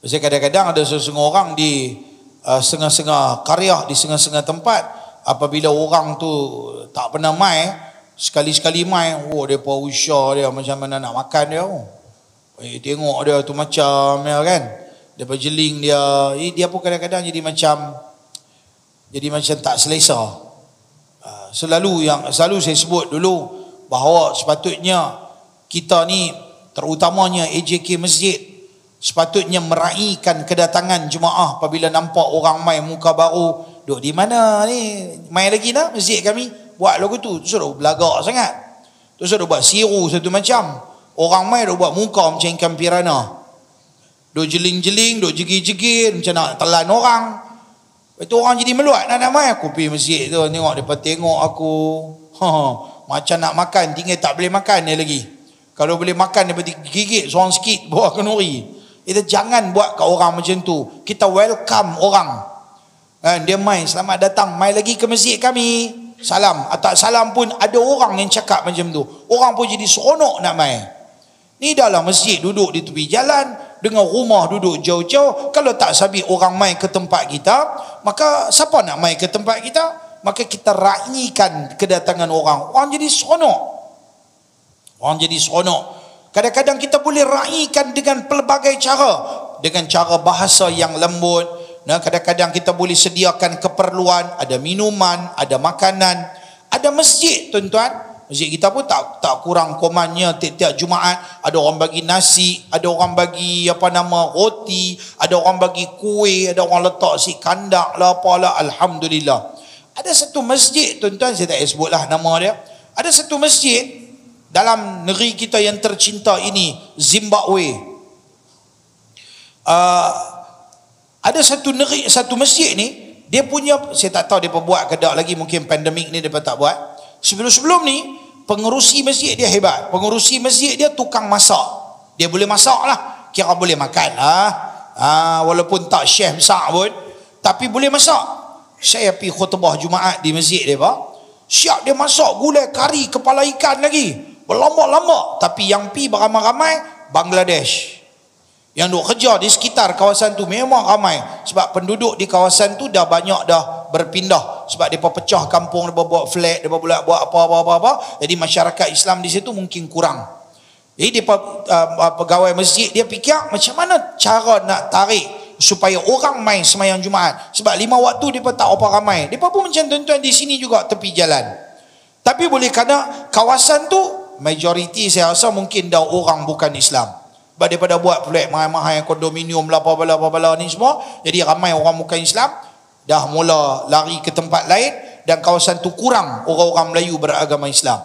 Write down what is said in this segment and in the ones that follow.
Sebab kadang-kadang ada setengah orang di setengah-setengah karya, di setengah-setengah tempat, apabila orang tu tak pernah mai, sekali-sekali mai, depa usah dia macam mana nak makan dia. Tengok dia tu macam ya kan. Depa jeling dia, dia pun kadang-kadang jadi macam tak selesa. Selalu saya sebut dulu bahawa sepatutnya kita ni, terutamanya AJK Masjid, sepatutnya meraihkan kedatangan jemaah apabila nampak orang mai muka baru, duk di mana ni, mai lagi dah masjid kami, buat lagu tu suruh belagak sangat, tu suruh buat siru satu macam, orang mai duk buat muka macam ikan piranha, duk jeling-jeling, duk jegir-jegir macam nak telan orang. Itu orang jadi meluat nak mai. Aku pergi masjid tu, tengok depa tengok aku, macam nak makan, tinggal tak boleh makan dia lagi. Kalau boleh makan, dia gigit seorang sikit bawa kenduri. Kita jangan buat kat orang macam tu. Kita welcome orang. Dia mai, selamat datang, mai lagi ke masjid kami. Salam. Atau salam pun ada orang yang cakap macam tu. Orang pun jadi seronok nak mai. Ni dalam masjid duduk di tepi jalan, dengan rumah duduk jauh-jauh. Kalau tak sabi orang mai ke tempat kita, maka siapa nak mai ke tempat kita? Maka kita raikan kedatangan orang. Orang jadi seronok. Kadang-kadang kita boleh raikan dengan pelbagai cara. Dengan cara bahasa yang lembut. Kadang-kadang kita boleh sediakan keperluan. Ada minuman, ada makanan. Ada masjid, tuan-tuan. Masjid kita pun tak kurang komannya tiap-tiap Jumaat. Ada orang bagi nasi, ada orang bagi roti, ada orang bagi kuih, ada orang letak si kandak lah apalah. Alhamdulillah. Ada satu masjid, tuan-tuan, saya tak sebutlah nama dia. Ada satu masjid dalam negeri kita yang tercinta ini, Zimbabwe. Ada satu masjid ni, dia punya, saya tak tahu dia buat ke tak lagi, mungkin pandemik ni dia tak buat. Sebelum ni, pengerusi masjid dia hebat. Pengerusi masjid dia tukang masak. Dia boleh masak lah, kira boleh makan lah. Walaupun tak chef besar pun, tapi boleh masak. Saya pergi khutbah Jumaat di masjid dia, siap dia masak gulai kari kepala ikan lagi, berlambak-lambak. Tapi yang pergi beramai-ramai Bangladesh, yang duk kerja di sekitar kawasan tu memang ramai. Sebab penduduk di kawasan tu dah banyak dah berpindah. Sebab mereka pecah kampung, mereka buat flat, mereka buat apa-apa. Jadi masyarakat Islam di situ mungkin kurang. Jadi pegawai masjid dia fikir macam mana cara nak tarik supaya orang main semayang Jumaat. Sebab 5 waktu mereka tak apa ramai. Mereka pun macam tuan-tuan di sini juga tepi jalan. Tapi boleh kerana kawasan tu majoriti saya rasa mungkin dah orang bukan Islam. Sebab daripada buat flat mahal-mahal, kondominium lah apa-apa ni semua, jadi ramai orang bukan Islam dah mula lari ke tempat lain, dan kawasan tu kurang orang-orang Melayu beragama Islam.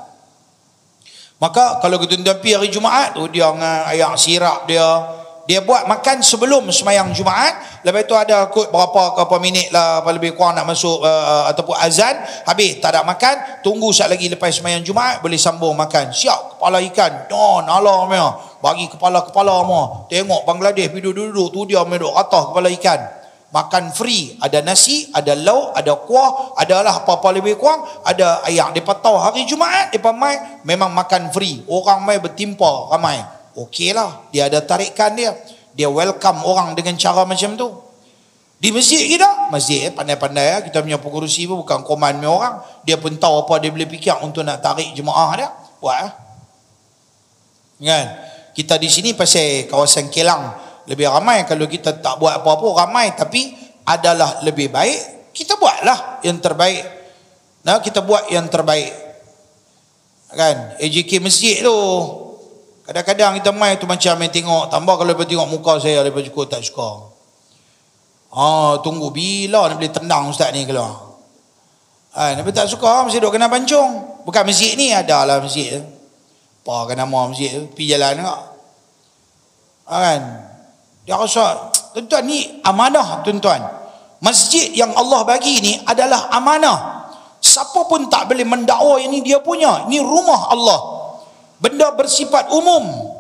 Maka kalau kita pergi hari Jumaat tu, dia dengan air sirap dia buat makan sebelum semayang Jumaat. Lepas tu ada kot berapa minit lah lebih kurang nak masuk ataupun azan, habis tak ada makan, tunggu sekejap lagi lepas semayang Jumaat boleh sambung makan. Siap kepala ikan, alamnya bagi kepala-kepala semua. Tengok Bangladesh duduk tu, dia duduk atas kepala ikan. Makan free, ada nasi, ada lauk, ada kuah, adalah apa-apa lebih kurang, ada air. Depa tahu hari Jumaat depa mai memang makan free. Orang mai bertimpa ramai. Okeylah, dia ada tarikan dia. Dia welcome orang dengan cara macam tu. Di masjid kita, masjid pandai-pandai kita punya pengurusi pun bukan koman punya orang. Dia pun tahu apa dia boleh fikir untuk nak tarik jemaah dia. Buat kan? Kita di sini pasal kawasan Kelang lebih ramai. Kalau kita tak buat apa-apa ramai, tapi adalah lebih baik kita buatlah yang terbaik. Kita buat yang terbaik. Kan? AJK masjid tu kadang-kadang kita main tu macam main tengok, tambah kalau lepas tengok muka saya lepas cukup tak suka. Tunggu bila nak boleh tendang ustaz ni keluar. Lepas tak suka mesti duk kena pancung. Bukan masjid ni, ada lah masjid. Apa kan nama masjid tu? Pergi jalan tak? Kan? Dia rasa, tuan-tuan ni amanah tuan-tuan. Masjid yang Allah bagi ni adalah amanah. Siapa pun tak boleh mendakwa ini dia punya. Ini rumah Allah. Benda bersifat umum.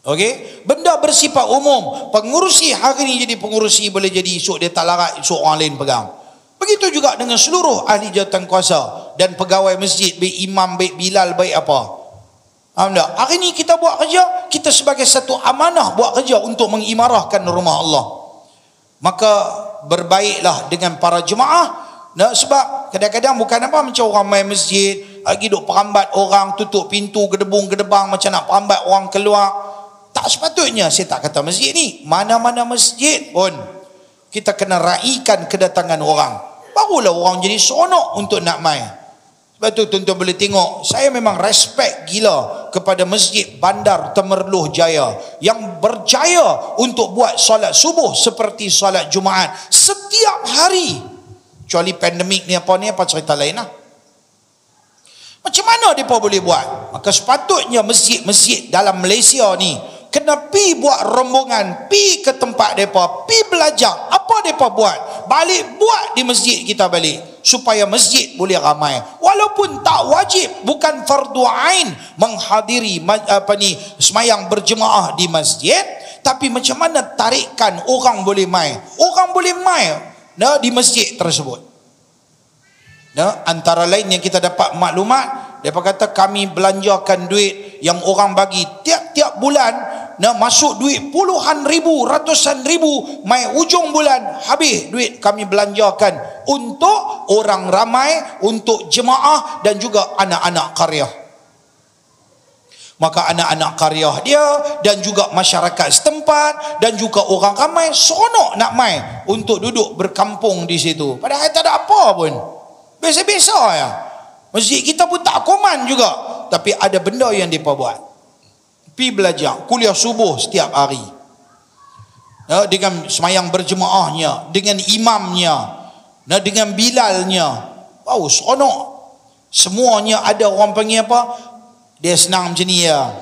Okey? Benda bersifat umum. Pengurusi hari ni jadi pengurusi, boleh jadi esok dia tak larat, esok orang lain pegang. Begitu juga dengan seluruh ahli jawatan kuasa dan pegawai masjid, baik imam, baik bilal, baik apa. Faham tak? Hari ni kita buat kerja, kita sebagai satu amanah buat kerja untuk mengimarahkan rumah Allah. Maka berbaiklah dengan para jemaah. Nah, sebab kadang-kadang bukan apa macam orang main masjid, lagi duk perambat orang, tutup pintu gedebung-gedebang macam nak perambat orang keluar. Tak sepatutnya. Saya tak kata masjid ni, mana-mana masjid pun kita kena raikan kedatangan orang. Barulah orang jadi seronok untuk nak main. Sebab tu tuan-tuan boleh tengok, saya memang respect gila kepada Masjid Bandar Temerloh Jaya yang berjaya untuk buat solat subuh seperti solat Jumaat setiap hari. Kecuali pandemik ni apa cerita lain lah. Macam mana mereka boleh buat? Maka sepatutnya masjid-masjid dalam Malaysia ni kena pi buat rombongan, pi ke tempat mereka, pi belajar apa mereka buat, balik buat di masjid kita balik, supaya masjid boleh ramai. Walaupun tak wajib, bukan fardu ain menghadiri semayang berjemaah di masjid, tapi macam mana tarikan orang boleh mai. Orang boleh mai di masjid tersebut. Antara lain yang kita dapat maklumat, mereka kata kami belanjakan duit yang orang bagi tiap-tiap bulan, masuk duit puluhan ribu, ratusan ribu, mai ujung bulan habis duit kami belanjakan untuk orang ramai, untuk jemaah dan juga anak-anak karya. Maka anak-anak karya dia dan juga masyarakat setempat dan juga orang ramai seronok nak mai untuk duduk berkampung di situ. Padahal tak ada apa pun, biasa-biasa ya. Masjid kita pun tak koman juga, tapi ada benda yang mereka buat. Pi belajar kuliah subuh setiap hari, dengan semayang berjemaahnya, dengan imamnya, dengan bilalnya. Wow, seronok. Semuanya ada. Orang panggil apa, dia senang macam ni ya.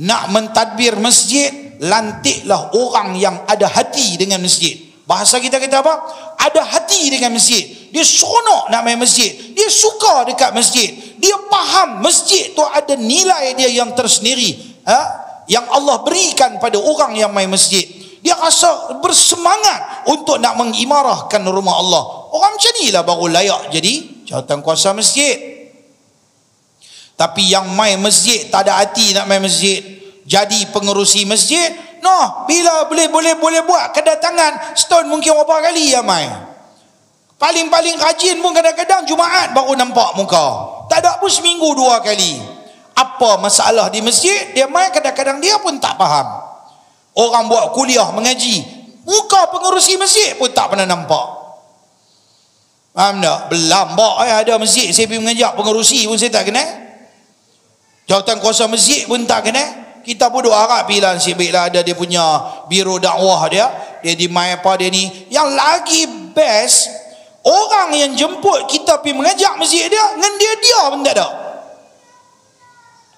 Nak mentadbir masjid, lantiklah orang yang ada hati dengan masjid. Bahasa kita kata apa? Ada hati dengan masjid. Dia seronok nak main masjid, dia suka dekat masjid, dia faham masjid tu ada nilai dia yang tersendiri, yang Allah berikan pada orang yang main masjid. Dia rasa bersemangat untuk nak mengimarahkan rumah Allah. Orang macam ni lah baru layak jadi jawatankuasa masjid. Tapi yang main masjid tak ada hati nak main masjid, jadi pengerusi masjid, bila boleh buat kedatangan setahun mungkin berapa kali ya main. Paling-paling rajin pun kadang-kadang Jumaat baru nampak muka. Tak ada pun seminggu 2 kali. Apa masalah di masjid? Dia main kadang-kadang dia pun tak faham. Orang buat kuliah mengaji, muka pengerusi masjid pun tak pernah nampak. Faham tak? Belambak ada masjid saya pergi mengajak pengerusi pun saya tak kenal. Jawatankuasa masjid pun tak kenal. Kita pun doa harap bila nasib baiklah ada dia punya biro dakwah dia di mai apa dia ni. Yang lagi best, orang yang jemput kita pergi mengajak masjid dia, dengan dia pun tak ada.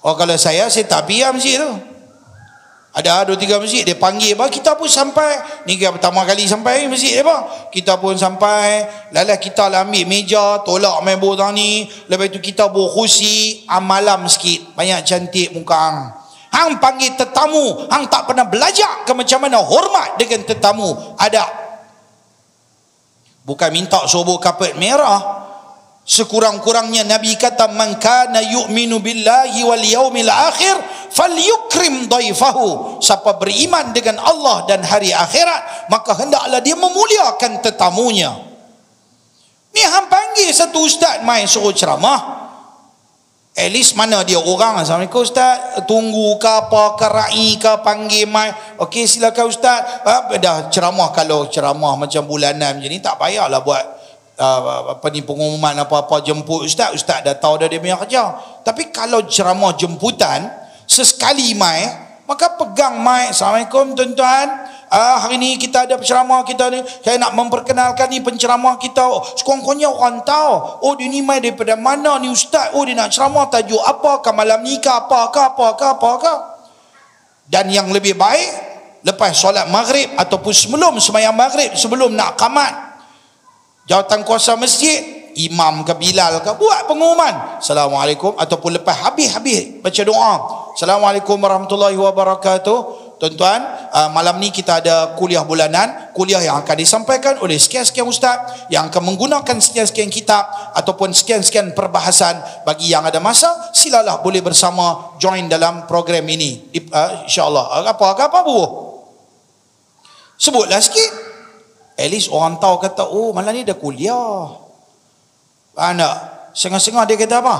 Kalau saya tak pergi masjid tu. Ada 2-3 masjid dia panggil, kita pun sampai ni pertama kali sampai masjid apa, kita pun sampai lalah kita lah ambil meja, tolak main borang ni, lepas tu kita bawa kursi, malam sikit, banyak cantik muka hang panggil tetamu, hang tak pernah belajar ke macam mana hormat dengan tetamu. Ada, bukan minta sobor kapet merah. Sekurang-kurangnya Nabi kata, man kana yu'minu billahi wal yaumil akhir falyukrim dhaifahu. Siapa beriman dengan Allah dan hari akhirat, maka hendaklah dia memuliakan tetamunya. Ni hang panggil satu ustaz main suruh ceramah, at least mana dia orang, assalamualaikum ustaz, tunggu ke apa ke ra'i ke panggil mai, okey silakan ustaz, dah ceramah. Kalau ceramah macam bulanan macam ni tak payahlah buat pengumuman apa-apa, jemput ustaz dah tahu dah dia punya kerja. Tapi kalau ceramah jemputan sesekali mai, maka pegang mai, assalamualaikum tuan-tuan, hari ni kita ada penceramah kita ni, saya nak memperkenalkan ni penceramah kita. Sekurang-kurangnya orang tahu, dia ni mai daripada mana ni ustaz, dia nak ceramah tajuk apa ke malam ni ke apa ke. Dan yang lebih baik, lepas solat maghrib ataupun sebelum sembahyang maghrib, sebelum nak qamat, jawatankuasa masjid, imam ke bilal ke, buat pengumuman assalamualaikum, ataupun lepas habis baca doa, assalamualaikum warahmatullahi wabarakatuh, tuan-tuan, malam ni kita ada kuliah bulanan, kuliah yang akan disampaikan oleh sekian-sekian ustaz yang akan menggunakan sekian-sekian kitab ataupun sekian-sekian perbahasan. Bagi yang ada masa, silalah boleh bersama join dalam program ini, insyaAllah. Apa buruh? Sebutlah sikit, at least orang tahu, kata oh malam ni dah kuliah. Anak setengah-setengah dia kata apa,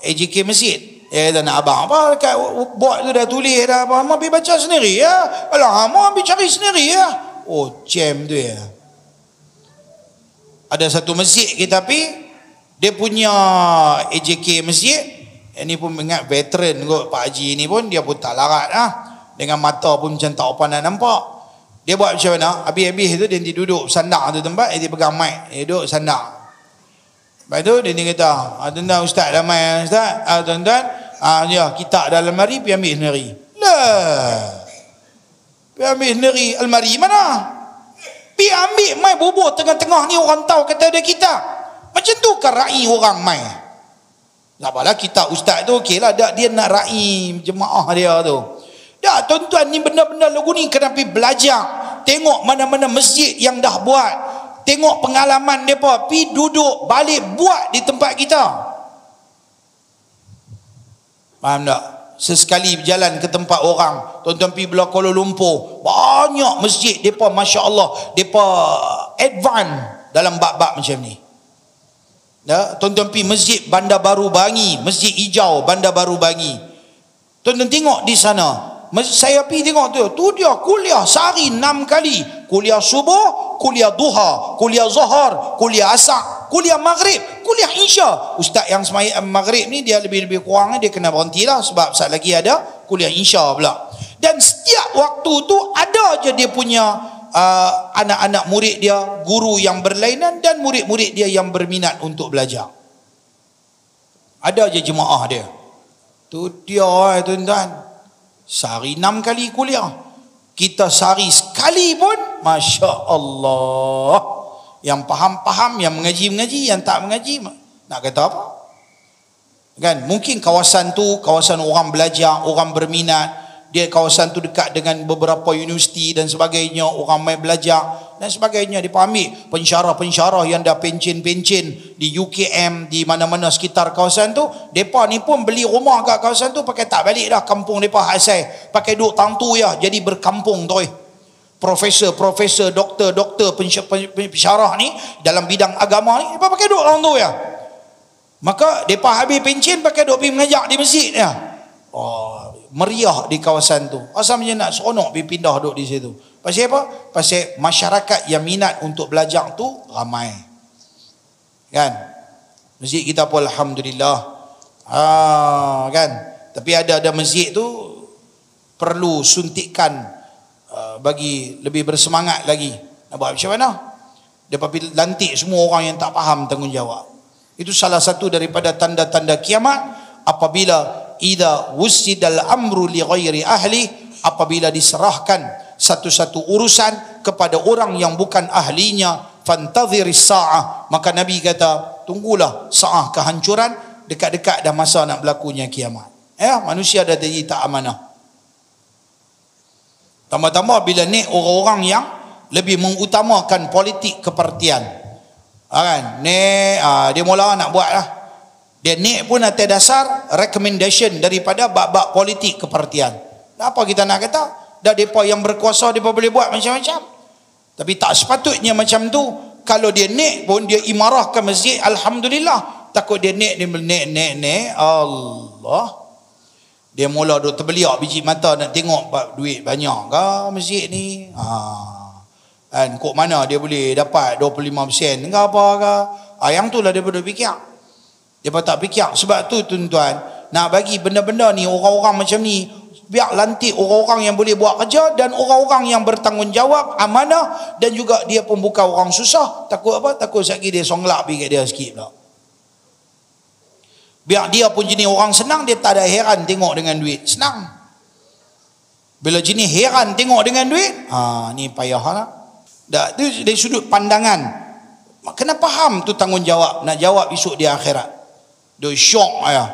AJK masjid, kata nak abang apa dekat board tu dah tulis dah, abang ambil baca sendiri ya. Alah abang ambil cari sendiri ya. Oh jam tu ya. Ada satu masjid kita pergi, dia punya AJK masjid, ini pun ingat veteran kot, Pak Haji ni pun dia pun tak larat lah, dengan mata pun macam tak apa nak nampak. Dia buat macam mana, habis-habis tu dia duduk sandar tu tempat, dia pegang mic, dia duduk sandar. Lepas tu dia kata, tuan-tuan ustaz ramai ustaz, tuan-tuan ya, kitab dalam almari pergi ambil sendiri. Lah, pergi ambil sendiri, almari mana? Pergi ambil mai bubur tengah-tengah ni, orang tahu kata ada kitab. Macam tu kan ra'i orang mai. Tak apalah kitab ustaz tu okey lah, dia nak ra'i jemaah dia tu. Dah tuan-tuan, ni benda-benda lagu ni kena pergi belajar. Tengok mana-mana masjid yang dah buat, tengok pengalaman mereka, pergi duduk balik buat di tempat kita. Faham tak? Sesekali berjalan ke tempat orang, tuan-tuan pergi belah Kuala Lumpur, banyak masjid mereka, Masya Allah, mereka advance dalam bab-bab macam ni. Ya, tuan-tuan pergi masjid Bandar Baru Bangi, Masjid Hijau Bandar Baru Bangi, tuan-tuan tengok di sana. Saya pergi tengok tu dia kuliah sehari 6 kali. Kuliah subuh, kuliah duha, kuliah zuhur, kuliah asar, kuliah maghrib, kuliah isya. Ustaz yang semayang maghrib ni dia lebih kurang dia kena berhenti lah, sebab saat lagi ada kuliah isya pula. Dan setiap waktu tu ada je dia punya anak-anak murid dia, guru yang berlainan dan murid-murid dia yang berminat untuk belajar. Ada je jemaah dia. Tu dia tuan-tuan, sehari 6 kali kuliah. Kita sehari sekali pun, Masya Allah. Yang faham-faham, yang mengaji-mengaji, yang tak mengaji, nak kata apa? Kan? Mungkin kawasan tu kawasan orang belajar, orang berminat. Dia kawasan tu dekat dengan beberapa universiti dan sebagainya, orang main belajar dan sebagainya. Dia ambil pensyarah-pensyarah yang dah pencen-pencen di UKM, di mana-mana sekitar kawasan tu. Mereka ni pun beli rumah kat kawasan tu, pakai tak balik dah kampung mereka asal, pakai duduk tangtu ya, jadi berkampung tu. Profesor, doktor, pensyarah ni dalam bidang agama ni, mereka pakai duduk tangtu ya. Maka mereka habis pencen, pakai duduk pergi mengajar di masjid ya. Oh, meriah di kawasan tu. Asalnya nak seronok pergi pindah duduk di situ. Pasal apa? Pasal masyarakat yang minat untuk belajar tu ramai. Kan? Masjid kita pun alhamdulillah. Kan? Tapi ada masjid tu perlu suntikan bagi lebih bersemangat lagi. Nak buat macam mana? Dia pergi lantik semua orang yang tak faham tanggungjawab. Itu salah satu daripada tanda-tanda kiamat, apabila idza wusidal amru li ghairi ahli, apabila diserahkan satu-satu urusan kepada orang yang bukan ahlinya, fantadhiris sa'ah, maka Nabi kata tunggulah sa'ah kehancuran, dekat-dekat dah masa nak berlakunya kiamat. Ya, manusia dah jadi tak amanah. Tambah-tambah bila ni orang-orang yang lebih mengutamakan politik kepartian. Kan? Ni dia mula nak buat lah. Dia naik pun atas dasar recommendation daripada bab-bab politik kepartian. Apa kita nak kata? Dah mereka yang berkuasa, mereka boleh buat macam-macam. Tapi tak sepatutnya macam tu. Kalau dia naik pun, dia imarahkan masjid, alhamdulillah. Takut dia naik, Allah. Dia mula duk terbeliak biji mata nak tengok duit banyak ke masjid ni. Kan, kok mana dia boleh dapat 25% ke apa ke. Yang tu lah dia boleh fikir. Dia tak fikir. Sebab tu tuan-tuan, nak bagi benda-benda ni, orang-orang macam ni, biar lantik orang-orang yang boleh buat kerja dan orang-orang yang bertanggungjawab, amanah, dan juga dia pun bukan orang susah. Takut apa? Takut sekali dia songlap pergi kat dia sikit pula. Biar dia pun jenis orang senang, dia tak ada heran tengok dengan duit. Senang. Bila jenis heran tengok dengan duit, ni payah lah. Itu dari sudut pandangan. Kena faham tu tanggungjawab, nak jawab esok di akhirat. Dia syok ayah.